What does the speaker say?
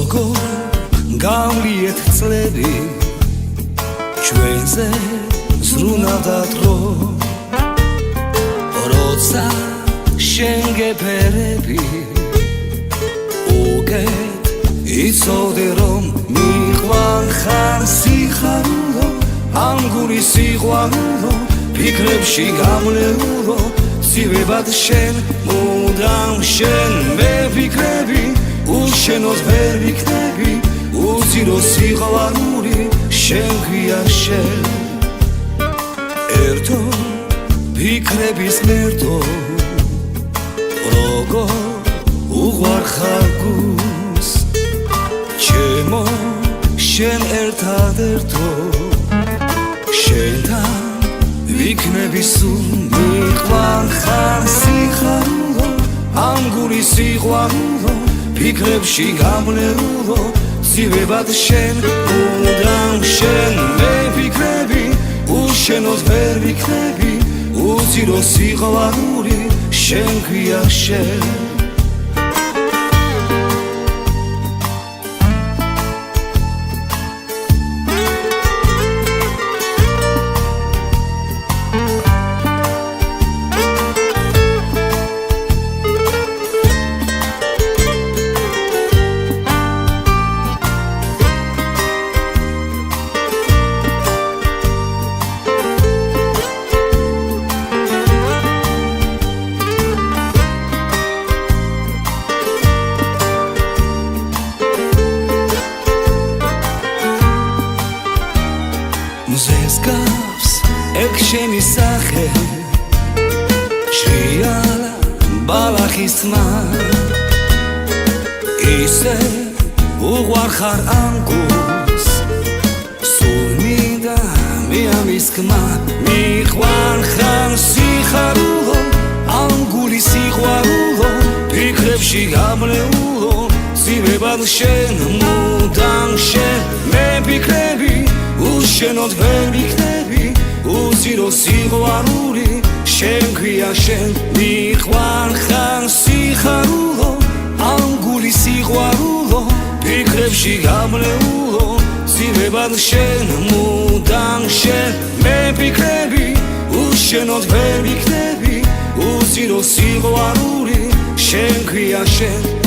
როგორ გავლიეთ წლები ჩვენზე ზრუნავდა დრო როცა შენ გეფერები უკეთ იცოდე რომ მიყვარ ხარ სიხარულო ამ გულის სიყვარულო ფიქრებში გამლეულო ცივებად შენ მუდამ შენ მე ვიქნები უშენოდ ვერ ვიქნები უძირო სიყვარული შენ ქვია შენ ერთო ფიქრების მერტო როგორ უყვარ ხარ გულს ჩემო შენ ერთადერთო შენთან ვიქნები სულ მიყვარ ხარ სიხარულო ამ გულის სიყვარულო ფიქრებში გამლეულო ცივებად შენ მუდამ შენ მე ვიქნები უშენოდ ვერ ვიქნები უძირო სიყვარული შენ ქვია შენ ზესკავს ეკშენი სახე შიალა ბალახის თმა ისე უყვარ ხარ ამ გულს სულ მინდა მიამის ხმა მიყვარ ხარ სიხარულო ამ გულის სიყვარულო ფიქრებში გამლეულო ცივებად შენ მუდამ შენ მე ვიქნები უშენოდ ვერ ვიქნები უძირო სიყვარული შენ ქვია შენ მიყვარ ხარ სიხარულო ამ გულის სიყვარულო ფიქრებში გამლეულო ცივებად შენ მუდამ შენ მე ვიქნები უშენოდ ვერ ვიქნები უძირო სიყვარული შენ ქვია შენ